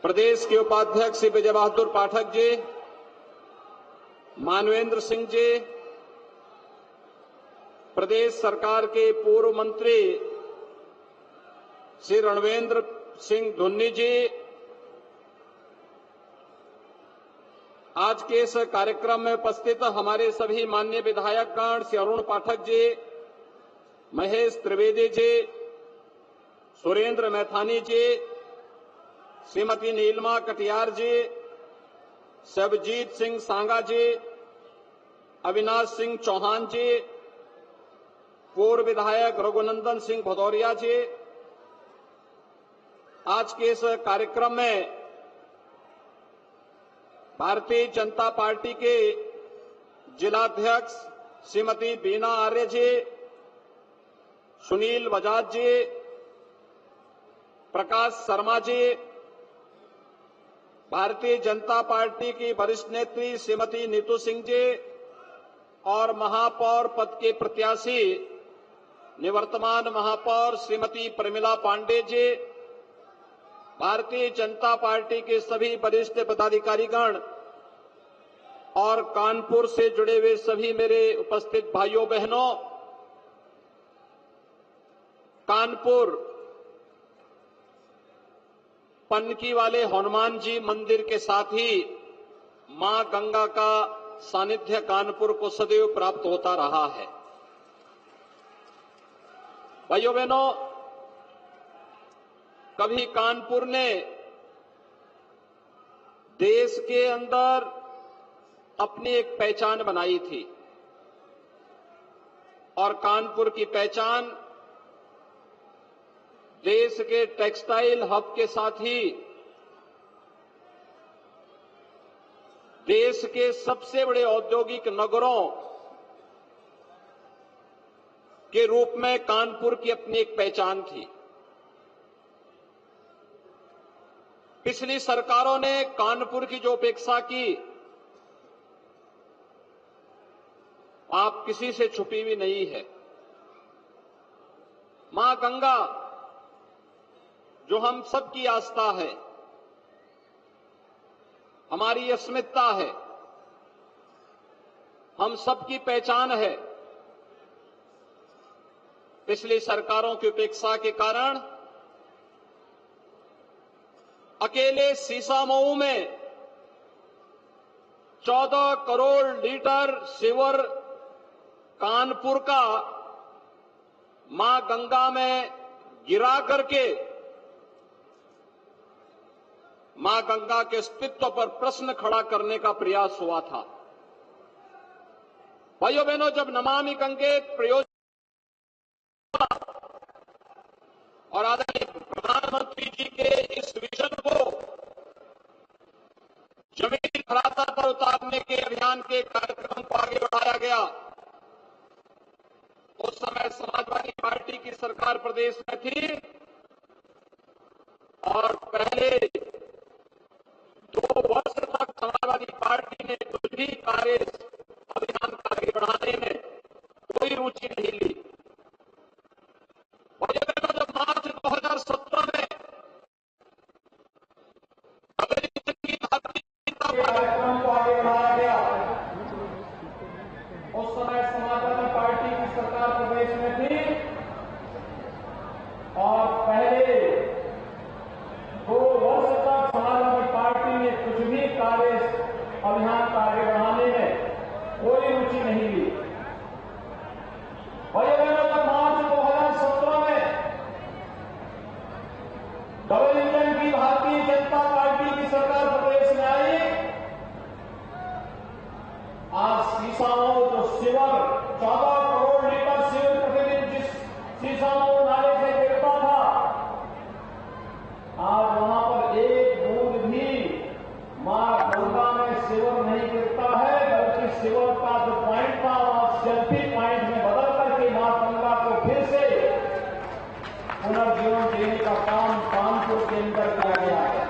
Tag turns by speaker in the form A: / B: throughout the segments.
A: प्रदेश के उपाध्यक्ष श्री विजय बहादुर पाठक जी, मानवेंद्र सिंह जी, प्रदेश सरकार के पूर्व मंत्री श्री रणवेंद्र सिंह धुन्नी जी, आज के इस कार्यक्रम में उपस्थित हमारे सभी माननीय विधायकगण श्री अरुण पाठक जी, महेश त्रिवेदी जी, सुरेंद्र मैथानी जी, श्रीमती नीलमा कटियार जी, शिवजीत सिंह सांगा जी, अविनाश सिंह चौहान जी, पूर्व विधायक रघुनंदन सिंह भदौरिया जी, आज के इस कार्यक्रम में भारतीय जनता पार्टी के जिलाध्यक्ष श्रीमती बीना आर्य जी, सुनील बजाज जी, प्रकाश शर्मा जी, भारतीय जनता पार्टी की वरिष्ठ नेत्री श्रीमती नीतू सिंह जी और महापौर पद के प्रत्याशी निवर्तमान महापौर श्रीमती प्रमिला पांडे जी, भारतीय जनता पार्टी के सभी वरिष्ठ पदाधिकारीगण और कानपुर से जुड़े हुए सभी मेरे उपस्थित भाइयों बहनों, कानपुर पनकी वाले हनुमान जी मंदिर के साथ ही मां गंगा का सानिध्य कानपुर को सदैव प्राप्त होता रहा है। भाइयों बहनों, कभी कानपुर ने देश के अंदर अपनी एक पहचान बनाई थी और कानपुर की पहचान देश के टेक्सटाइल हब के साथ ही देश के सबसे बड़े औद्योगिक नगरों के रूप में कानपुर की अपनी एक पहचान थी। पिछली सरकारों ने कानपुर की जो उपेक्षा की, आप किसी से छुपी भी नहीं है। मां गंगा जो हम सबकी आस्था है, हमारी अस्मिता है, हम सबकी पहचान है, पिछली सरकारों की उपेक्षा के कारण अकेले सीसामऊ में 14 करोड़ लीटर सीवर कानपुर का मां गंगा में गिरा करके मां गंगा के अस्तित्व पर प्रश्न खड़ा करने का प्रयास हुआ था। भाइयों बहनों, जब नमामि गंगे प्रयोजन और आदरणीय प्रधानमंत्री जी के इस विजन को जमीनी धरातल पर उतारने के अभियान के कार्यक्रम को आगे बढ़ाया गया, उस समय समाजवादी पार्टी की सरकार प्रदेश में थी और पहले 2 वर्ष तक समाजवादी पार्टी ने कुछ भी कार्य अभियान का आगे बढ़ाने में कोई रुचि नहीं ली। और जब मार्च 2017 में की भारतीय कार्यक्रम को आगे बढ़ाया गया, उस समय समाजवादी पार्टी की सरकार प्रदेश में थी और पहले 2 वर्ष तक समाजवादी पार्टी ने कुछ भी कार्य अभियान का आगे बढ़ाने में कोई रुचि नहीं ली। और ये जब मार्च 2017 में डबल इंजन की भारतीय जनता पार्टी की सरकार प्रदेश में आई, आज सीसामऊ जो सीवर 14 करोड़ लीटर सीवर प्रतिदिन जिस सीसामऊ नाले से गिरता था, आज वहां पर एक बूंद भी मां गंगा में सीवर नहीं गिरता है, बल्कि सीवर का जो पॉइंट था वहां सेल्फी पॉइंट में बदल करके मां गंगा को फिर से पुनर्जीवन देने का काम कानपुर के अंदर किया गया है।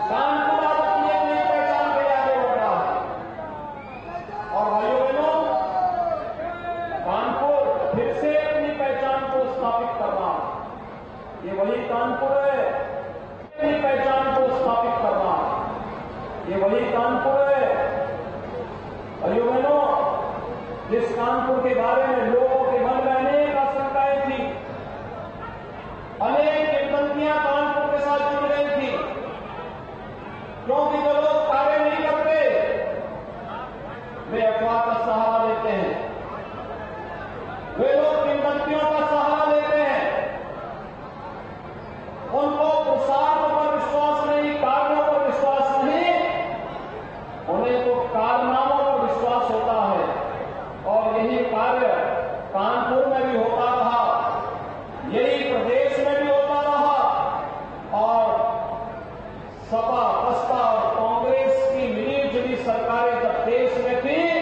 A: कानपुर आज अपनी अपनी पहचान पे आगे बढ़ रहा है। और भाइयों बहनों, सपा, बसपा और कांग्रेस की मिली-जुली सरकारें जब देश में थी,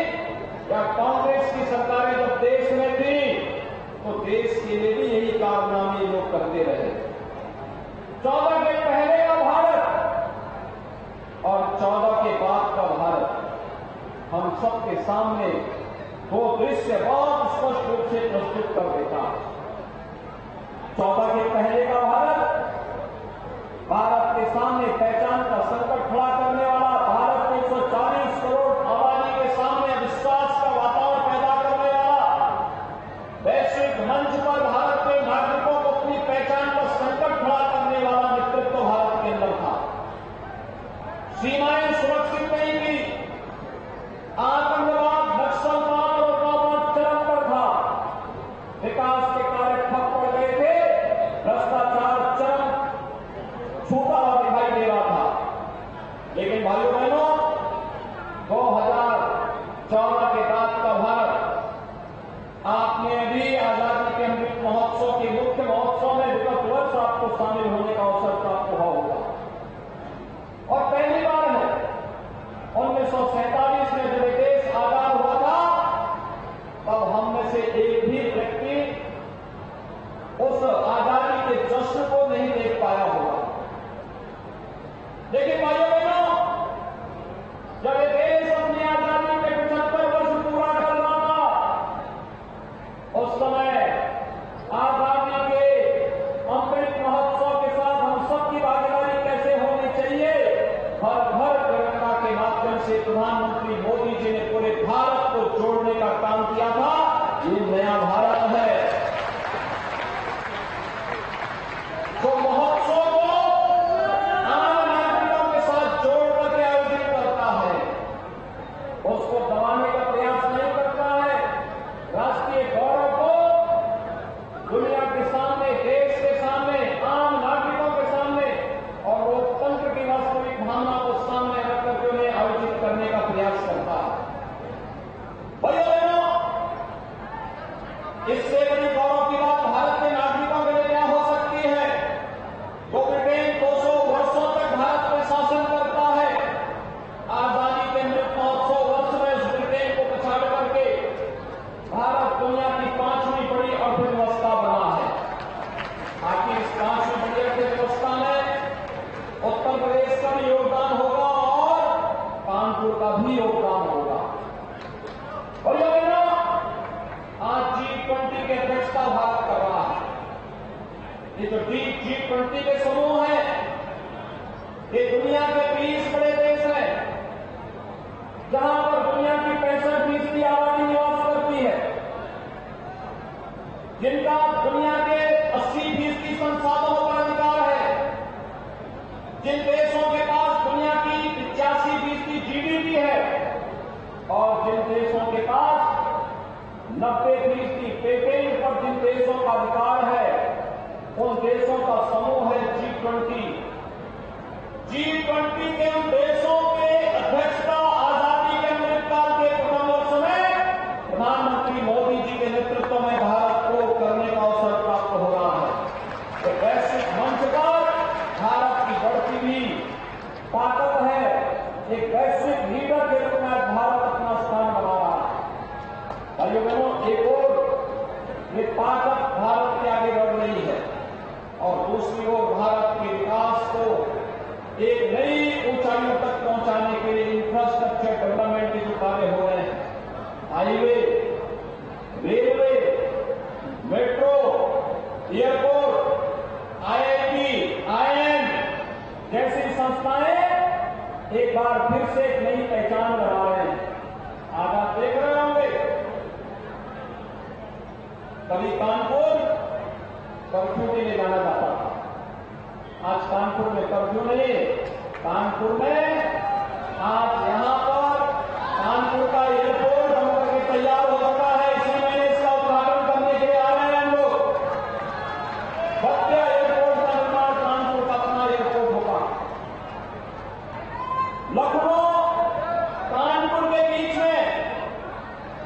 A: या कांग्रेस की सरकारें जब देश में थी, तो देश के लिए भी यही कारनामे लोग करते रहे। 14 के पहले का भारत और 14 के बाद का भारत, हम सबके सामने दो दृश्य बहुत स्पष्ट रूप से प्रस्तुत कर देता है। 14 के पहले का भारत के सामने पहचान का संकट खड़ा करने वाला, भारत में 140 करोड़ आबादी के सामने विश्वास का वातावरण पैदा करने वाला, वैश्विक मंच पर भारत के नागरिकों को अपनी पहचान का संकट खड़ा करने वाला नेतृत्व भारत के अंदर था। सीमाएं सुरक्षित नहीं थी, आतंकवाद, नक्सलवाद और उग्रवाद चरम पर था, विकास के कार्य ठप पड़ गए थे, भ्रष्टाचार चरम छूटा हुआ दिखाई दे रहा था। लेकिन भाइयों बहनों, 2014 के बाद का भारत, आपने अभी आजादी के अमृत महोत्सव के मुख्य महोत्सव में विगत वर्ष आपको शामिल होने का अवसर प्राप्त हुआ होगा। और पहली बार है 1947 में जब देश आजाद हुआ था, तब हम में से एक भी व्यक्ति उस आजादी के जश्न को नहीं देख पाया होगा। लेकिन भाइयों बहनों, जब ये देश अपनी आजादी के 75 वर्ष पूरा कर रहा था, उस समय आजादी के अमृत महोत्सव के साथ हम सबकी भागीदारी कैसे होनी चाहिए, हर घर तिरंगा के माध्यम से प्रधानमंत्री मोदी जी ने पूरे भारत को जोड़ने का काम किया था। ये नया भारत है। तो महोत्सव को आम नागरिकों के साथ जोड़ करके आयोजित करता है, उसको दबाने का प्रयास नहीं करता है। राष्ट्रीय गौरव को दुनिया के सामने, देश के सामने, आम नागरिकों के सामने और लोकतंत्र की वास्तविक भावना को सामने रख करके उन्हें आयोजित करने का प्रयास करता है। भाइयों, इससे बड़ी गौरव की बात भारत के नागरिकों के लिए क्या हो सकती है? तो ब्रिटेन 200 वर्षों तक भारत में शासन करता है। आजादी के अमृत महोत्सव वर्ष में इस ब्रिटेन को पछाड़ करके भारत दुनिया की 5वीं बड़ी अर्थव्यवस्था बना है। आखिर इस 5वीं बड़ी अर्थव्यवस्था में उत्तर प्रदेश का भी योगदान होगा और कानपुर का भी योगदान होगा। और आज G20 की अध्यक्षता भारत कर रहा है। ये जो G20 के समूह है, ये दुनिया के 20 बड़े देश हैं, जहां पर दुनिया की 65% आबादी निवास करती है, जिनका दुनिया के 80% संसाधनों पर अधिकार है, जिन देशों के पास दुनिया की 85% जीडीपी है और जिन देशों के पास 90% पेटेंट पर जिन देशों का अधिकार है, उन देशों का समूह है G20। G20 के उन देशों के अध्यक्षता आजादी के अमृतकाल के प्रथम वर्ष में प्रधानमंत्री मोदी जी के नेतृत्व में भारत को करने का अवसर प्राप्त हो रहा है। तो वैश्विक मंच पर भारत की बढ़ती हुई ताकत है, एक वैश्विक लीडर के रूप में भारत अपना स्थान बना रहा है। भाइयों बहनों, एक ओर ये ताकत भारत के आगे बढ़ रही है और दूसरी ओर भारत के विकास को एक नई ऊंचाइयों तक पहुंचाने के लिए इंफ्रास्ट्रक्चर डेवलपमेंट के जो कार्य हो रहे हैं, highway, railway, metro, airport, IIT, IIM जैसी संस्थाएं एक बार फिर से एक नई पहचान बना रहे हैं। आज आप देख रहे होंगे, कभी कानपुर कर्फ्यू के लिए जाना जाता था, आज कानपुर में कर्फ्यू नहीं। कानपुर में आज यहां पर कानपुर का एयरपोर्ट बन करके तैयार हो चुका है। इसी महीने इसका उद्घाटन करने के लिए आ रहे हैं हम लोग। भव्य एयरपोर्ट का निर्माण कानपुर का अपना एयरपोर्ट होगा। लखनऊ कानपुर के बीच में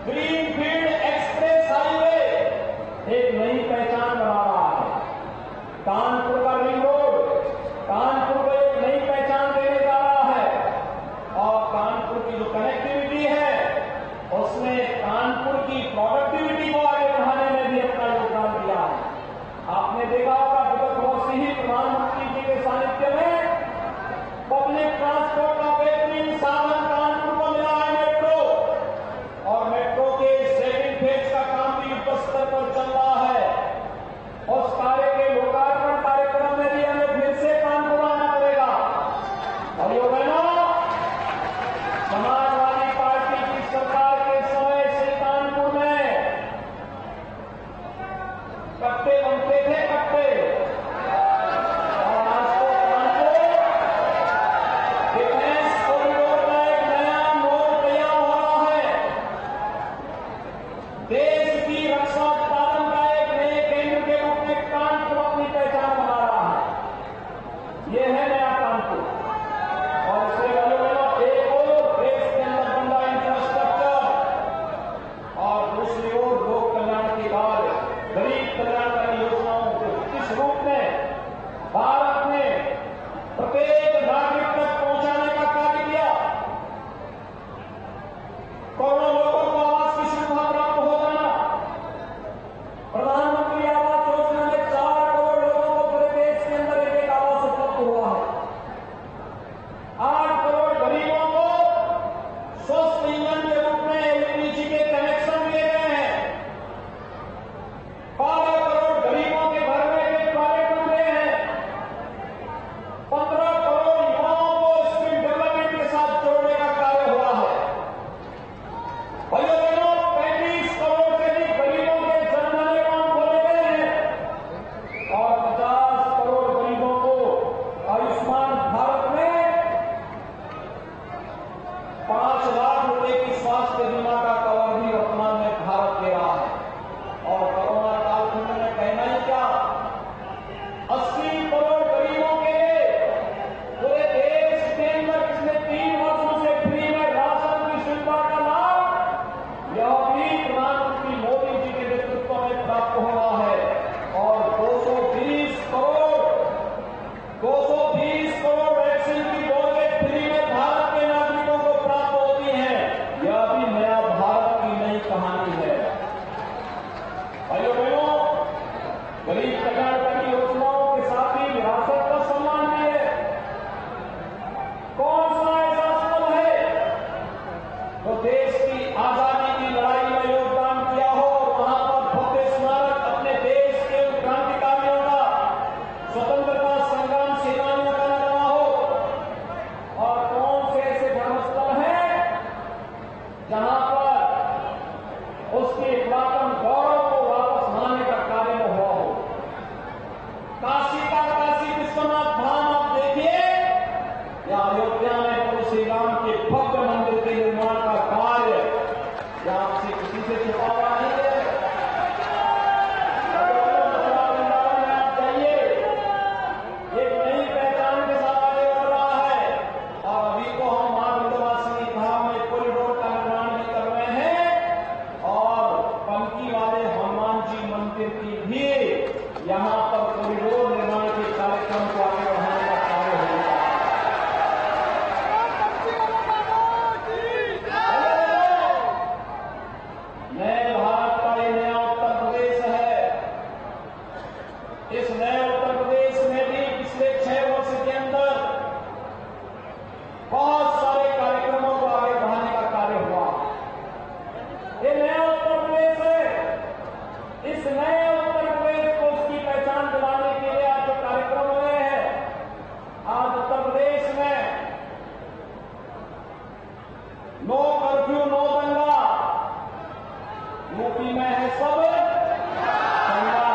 A: ग्रीनफील्ड एक्सप्रेस हाईवे एक नई पहचान बना रहा है। कानपुर का रिंग रोड कानपुर को एक नई पहचान ये है नया कानपुर। और इससे एक और देश के अंदर बन रहा इंफ्रास्ट्रक्चर और दूसरी ओर लोक कल्याण के कार्य, गरीब कल्याणकारी योजनाओं को किस रूप में भारत ने प्रत्येक नागरिक तक पहुंचाने का कार्य किया। करोड़ों लोगों को आवास की सुविधा प्राप्त हो जाना। प्रधानमंत्री आवास योजना में 4 करोड़ लोगों को पूरे देश के अंदर एक आवास उपलब्ध हुआ है। 8 करोड़ गरीबों को स्वस्थ ईंधन के रूप में एलपीजी के कनेक्शन दिए गए हैं। 12 करोड़ गरीबों के घर में एक टॉयलेट बन गए हैं। 15 करोड़ युवाओं को स्किल डेवलपमेंट के साथ जोड़ने का कार्य हुआ है। भाइयों बहनों, 35 करोड़ से अधिक गरीबों के जनधन अकाउंट खोले गए हैं और 50 करोड़ गरीबों को आयुष्मान भारत में 5 लाख रुपए की स्वास्थ्य बीमा का कवर भी वर्तमान में भारत दे रहा है। और कोरोना कालखंड में कहना ही क्या, 80 करोड़ गरीबों के लिए पूरे देश के अंदर पिछले 3 वर्षों से फ्री में राशन की सुविधा का लाभ यह भी प्रधानमंत्री मोदी जी के नेतृत्व में प्राप्त हो रहा है। और 220 करोड़ वैक्सीन की डोजें फ्री में भारत के नागरिकों को प्राप्त होती हैं। यह भी नया भारत की नई कहानी है। भाइयों बहनों, गरीब कल्याणकारी योजनाओं के साथ ही विरासत का सम्मान भी है। कौन सा ऐसा स्थल है जो देश की आजादी की लड़ाई में योगदान किया हो और वहां पर भव्य स्मारक अपने देश के क्रांतिकारियों का, स्वतंत्रता संग्राम सेनानियों का लगा हो। और कौन से ऐसे धर्मस्थल हैं जहां पर उसके पुरातन गौरव को वापस लाने का कार्य न हुआ हो। काशी का काशी विश्वनाथ धाम आप देखिए, या अयोध्या में प्रभु श्री राम के भव्य मंदिर के निर्माण का कार्य या आपसे किसी से छुपा हुआ नहीं है। आप जाइए, एक नई पहचान के साथ आगे बढ़ रहा है। और अभी तो हम मां विंध्यवासिनी धाम में कॉरिडोर का निर्माण भी कर रहे हैं और पंक्ति वाले हनुमान जी मंदिर की भी यहां पर कॉरिडोर निर्माण के कार्यक्रम को आगे बढ़ाने का कार्य होगा। नए भारत का ये नया उत्तर प्रदेश है। इस नए उत्तर प्रदेश में भी पिछले 6 वर्ष के अंदर बहुत सारे कार्यक्रमों को आगे बढ़ाने का कार्य हुआ। ये नया उत्तर प्रदेश है। इस नए उत्तर प्रदेश को उसकी पहचान दिलाने के लिए आज जो कार्यक्रम हुए हैं, आज उत्तर प्रदेश में नो कर्फ्यू नो दंगा, यूपी में है सब दंगा।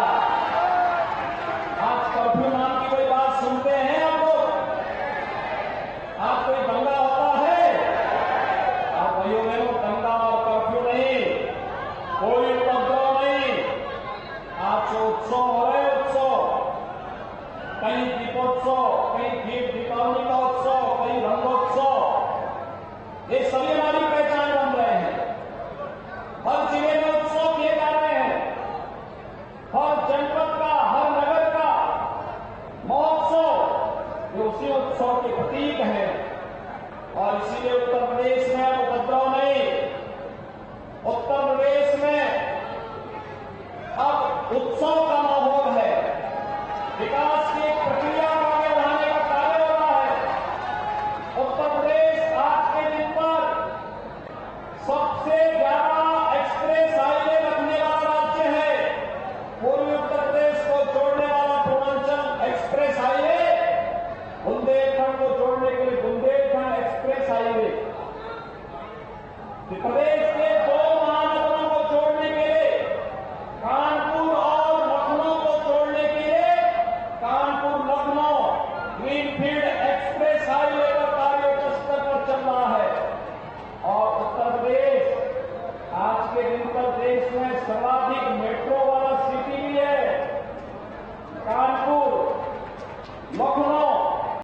A: आज कर्फ्यू नाम की कोई बात सुनते हैं आप लोग? आज कोई दंगा होता है? आप भाइयों बहनों, दंगा और कर्फ्यू नहीं, कोई उपद्रव नहीं। आज जो उत्सव हो रहे उत्सव, कहीं दीपोत्सव, कहीं दीपावली का उत्सव, कहीं रंगोत्सव, ये सभी हमारी पहचान बन रहे हैं। हर जिले में उत्सव किए जा रहे हैं। हर जनपद का, हर नगर का महोत्सव ये उसी उत्सव के प्रतीक है। और इसीलिए उत्तर प्रदेश में उपद्रव नहीं, उत्तर प्रदेश में अब उत्सव का